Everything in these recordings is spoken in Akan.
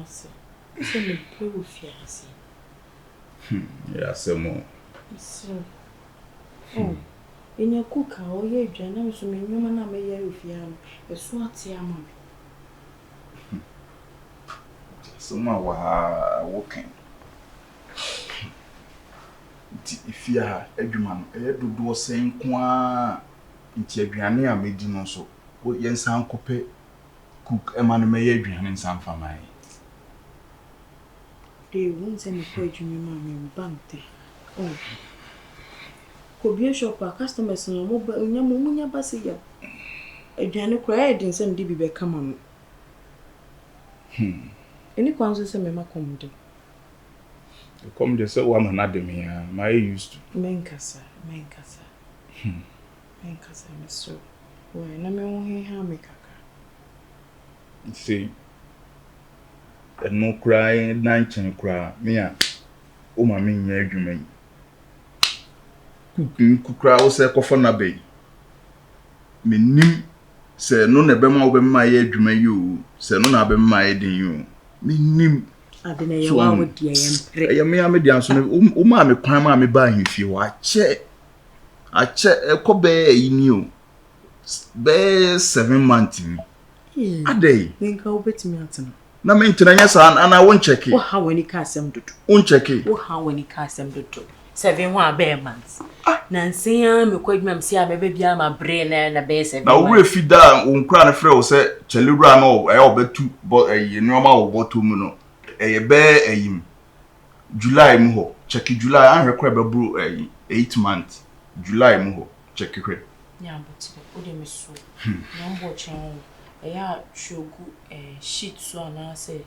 Master. So me play with fiancé. Yeah, some more. So. Oh. In your cooker, oh, ye, Jana, so me, no man, I may hear with you. A swat, yamma. Someone were walking. If you are a human, a do saying, Qua, into a granny, I made you know so. What yen sound cope cook a man may Adrian in some family. They won't send me quite you, mammy, bante. Oh. Could be a shopper, customers, no more, but Yamunia Basia. A Jana cried and send Dibby come on. Any counsel send me my comedy. Come just so woman at me, my used to. Menkasa. Menkasa, Miss So. When I mean, how make a See, and no crying, 19 cry, me, oh, my mean, you may. Cook cry, was a coffin bay. Me nim, say, no, never more my age, may you, say, no, never my you. Me nim. I didn't know what the I am a dance, me crime, me buying if you are check. I check a cobe in you. Bear 7 months. A day. Then go bet me at him. Na maintenance and I won't check it. Oh, how when he cast them to do. Won't check it. Oh, how when he cast them to do. 7 bare months. Nancy, I'm quite mem see I'm a baby, I'm a brain and a base. Now, we feed down on crown of frail, say, Chelurano, I bet 2, but a normal bottom, a bear a him. July muho, check it July, I require a brew 8 months. July muho, check it. Yeah, but what am I so? No watching. I should go sheet so and I say,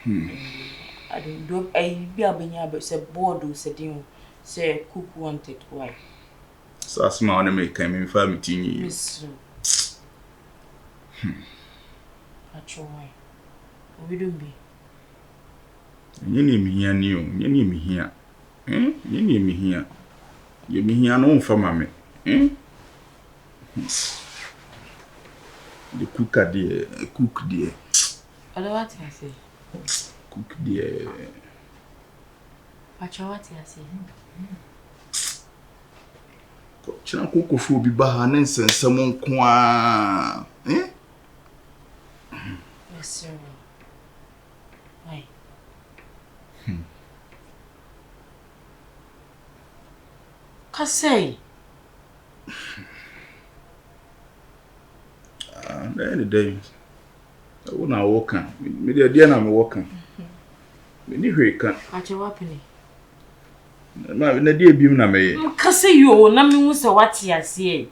I don't do a be a say board said you say cook wanted why. So small to make him in family. Miss. That's why. We don't be. You need me here, you need me here. You need me here. You need me here, no for mammy. The cook dear, cook dear. What I say? Cook dear. What I say? China cook food be bahan and send someone qua. Yes, sir. Why? Say. Any day. I will not walk. Maybe a dear, I'm walking. Many great can't. What you happening? No, the dear beam na me. Kasi you, na me musa what you say.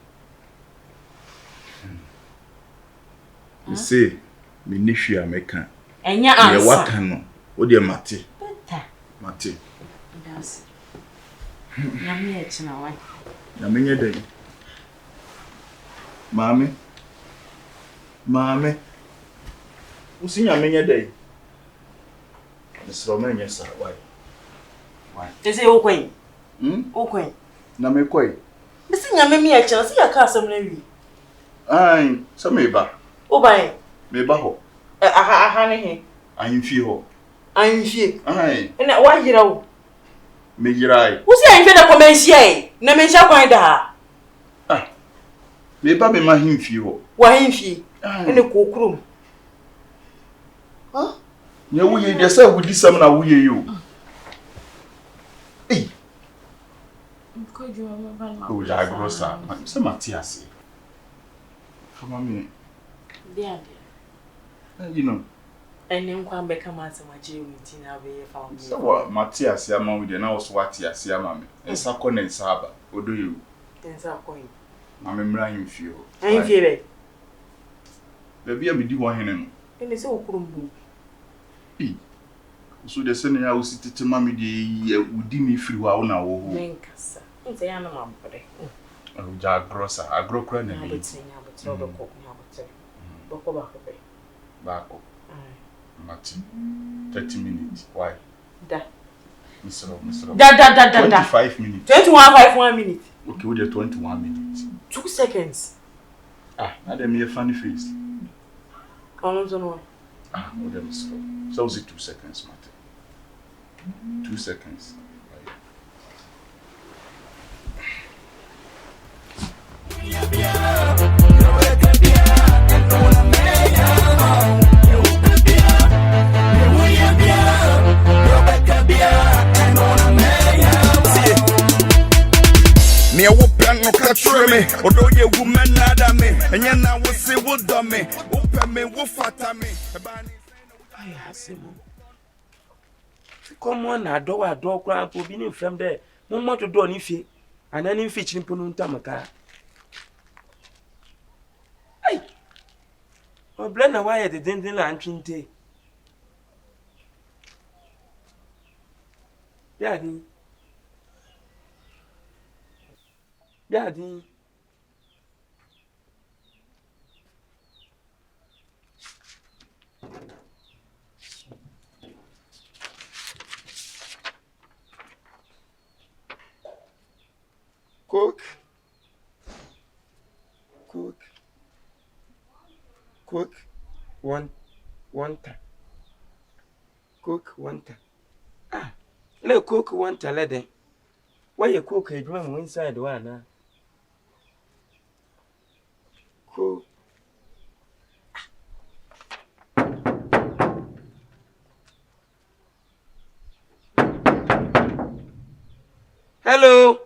You say, me nishi American. And ya answer. What can no? Dear Mati. Better. Mati. That's. Na me et na why? Na me nye day. Mami. Usi nya me nye day. Mr. Romania sir, why? They say okwen. Okwen. Na me koi. Missing ya me a chance ya ka asem na wi. Ai, so me ba. O ba Me ba ho. Aha ne he. Ai fi ho. Ai fi. Ai. Na wa yira wo. Me yirai. Wo se ai fi na komensia na me nsia kwan da. Ah. Me ba me ma hin fi ho. Wa hin fi. Ene kokrom. Huh? Nya wo ye de say wo di sam na wo ye yo. Eh. Ko ju ma ba na. Ko ja grossa. Se Matias. For me. Dia. You know. Ene nkwa be kama asema je witi na be found. So what Matias ya ma we de na wo so Matias ya ma me. Ensa ko na ensa aba. Odo you. Ensa ko yi. Ma me mra hin fi ho. Hin fi be. Baby am di wo hene no. Ene se okrum bu. So the sene ya wo sitete ma me de udi mi firi wa wo na wo ho. Menkasa. Nse ya na ma mpere. Ja grossa, agrokra na ni. Abetinya abetro be ko ni abetre. Boko ba ko be. Ba ko. Mati. 30 minutes. Why? Da. Mr. Da. 25 minutes. 1 minute. Okay, we 21 minutes. 2 seconds. Ah, na dem here funny face. How long no? What am I slow? So was it 2 seconds, Martin? 2 seconds. Me a whoop no catch me, although you woman nada me, and you now will say what done me, open me, what fat me. I ask him. Come on, I do cramp will be from there. No more to do any fee, and any fishing pununtamaka. Hey, oh, blend away at the dental and trinte. Daddy. Daddy. Cook. One time. Cook one time. Ah, let cook one time, let them. Why you cook a drum inside one? Cook. Hello.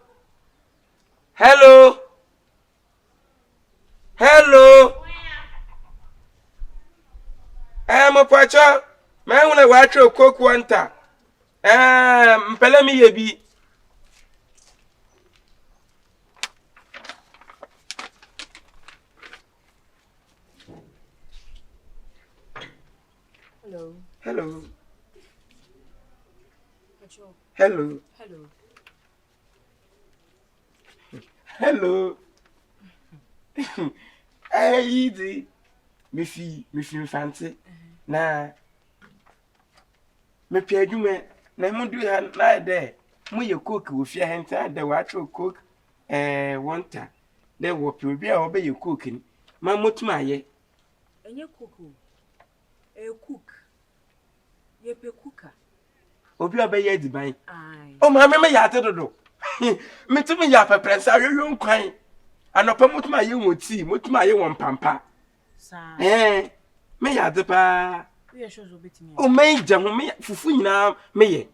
I'm a pacha. Man, when I watch your cook one time. Pelami yebi. Hello. Hey, me fancy. Na me pay you me. Na mo do hand like there. Mo ye cook with your hand the watch cook one time. There will be obey you cooking. My mutma ye. And you cook. Ye pe cooker. Obi obey ye divine. Aye. Oh, mamma, me ya do. Me to me ya prince, are you crying? And upon mutma you would see, mutma you want pampa. Me ya de pa. Oh, me jam me fufu na me ye.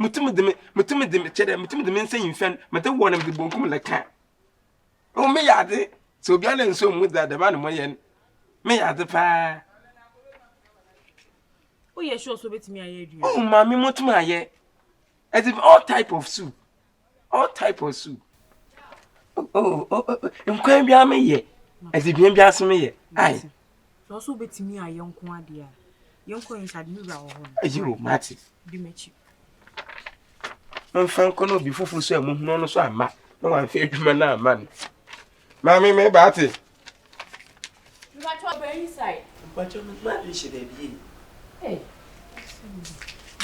Mutum de chere, mutum de men saying fan, but the one of the bonkum like can. Oh, me ya de. So be and so with that the man moyen. Me ya de pa. Oh, yes, sure, so bet me I do. Oh, mammy, mutma ye. As if all type of soup. Oh, and quite be a me as if you be asking me. Aye. So bet me a young quadia. Young coins had new round. You, Matty. Be met you. Franco no before for so no so I'm mad. No one feared man. Mammy, may batty. You got to be inside. But you're not mad, should be. Hey,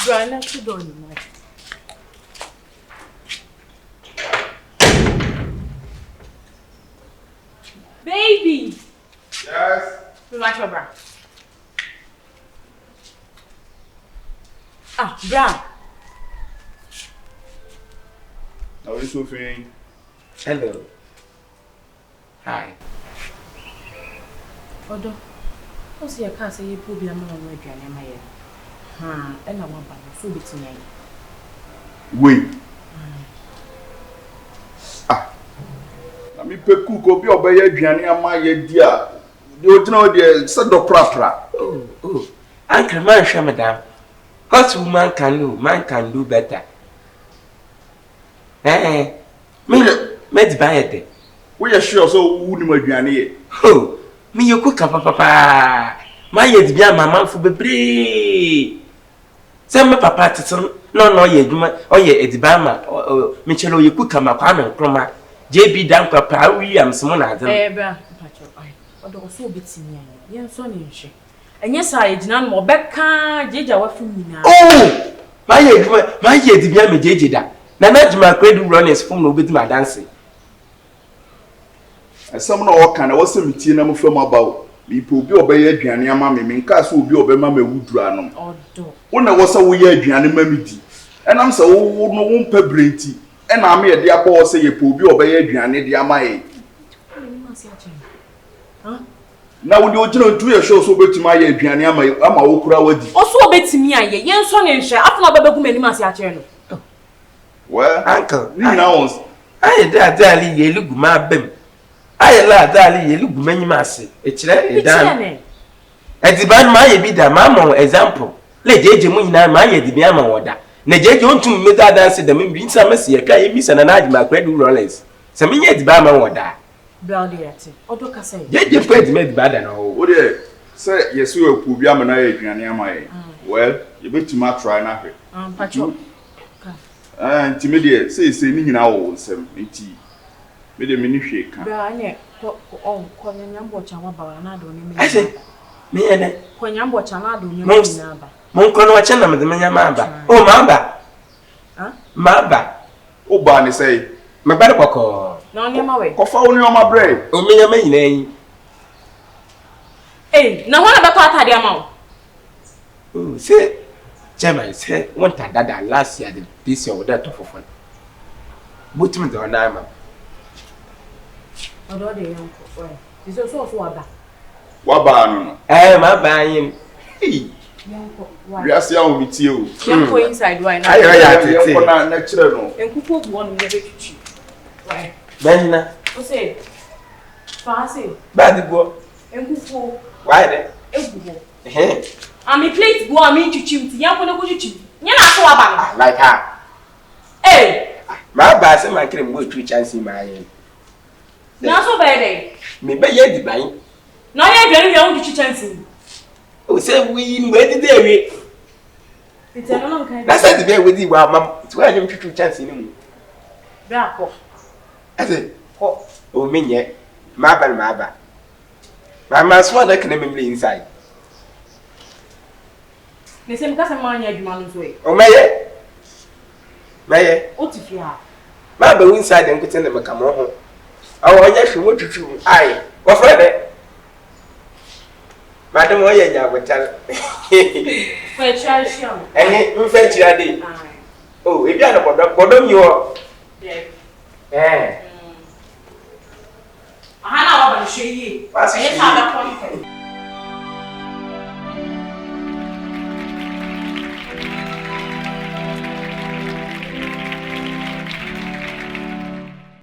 Brian, you don't know. Baby! Yes? You like your bra? Ah, bra! How are you, Sophie? Hello. Hi. Odo, what's your car say you put your mama on your my head? And I want to food it tonight. Wait. Me pe cook obi obey aduane ama ye dia de ogina de se do prapra. Oh uncle man share madam, what woman can do, man can do better. Me di buy it. We are sure so wu ni aduane ye. Oh me you cook papa my ye di bia mama fu bebre se me papa teten no ye adwuma o ye ediba ma me chelo ye cook ma kwa me nkroma JB dan papa Williams mo na adem bra pacho ai odo so betimi ai ye so ne nhwe enye sa ye gina no obeka jeja wa fu nyina. Oh my ye di bia me jeje da na jima credu runners fum no obedi ma dance Some no kan na wo se metie na mo fam abawo me po bi obeye aduane ama me nka so obi obema me wudura no odo wona wo se wo ye aduane ma me di enam se wo no wo mpa brenti ena ama ye de abo se ye po bi obeye aduane de ama ye na wo de ogina ntu ye show so betima ye aduane ama wo kura wadi oso obetimi aye ye nso ne nhwe afuna obebegu manim ase akere no well uncle ni na wons aye da dali ye lugu ma bem aye la dali ye lugu manyim ase e kire e dan ediban ma ye bi da ma mo example le jeje mu nyina ma ye dibi ama woda na jeje ontum meta dance da me bi nsa mase ye twa ye mi sana na agima kwadu rollers se me ye diba ma woda browdy yati odo kasa jeje fa edime diba da no wo de say yesu e po bi ama na ye aduane ama ye well ye betima try na hwe pacho ntimi de say ni nyina wo nsem nti me de me ni hwe ka bra ne ko nyambo cha wa ba na do ni me ase me ene ko nyambo cha na do ni me na ba mon kono wa chena me de me nyama ba o ma ba ma ba o ba ni say me ba de kokko na oni ma we ko fa oni o ma bre o me nyama nyina yi na hona ba ko atade ama wo o se chairman say want dada last year this year that of fun but me do na ma odo de yon ko we diso so wa ba no ma ba yin Yanko, why? We are seeing with you. Yanko inside why now? Yanko na chire no. Enkuko bu onu me betuchi. Why? Benna. O say. Fancy. Bad go. Enkuko. Why there? Egugo. Ami plate go ami chuchi mti. Yanko na ko chuchi. Nya na so aba. Like her. Eh. Ma ba se man kire mo twi chance ma yin. Na so be dey. Me be ye di ban. Na ye dware wi on chuchi chance. O say we dey we. It's a long kind. That's why the be we di wa mam. Ti wa nyem twi chance ni mu. Bra ko. Ase ko o menye ma ba. Ma so na kene memle inside. Ne se mkasa manya adwuma no so e. O meye. O ti fi ha. Ma ba inside enkote na meka mo ho. Awo nya hwe mo twitwu. Ai, wo fra de. Madam o ye nya botal. Fa chia shia. Mfa chira de. Oh, ebi ana bodom yo. Aha na wa ba hwe yi. What's E ta da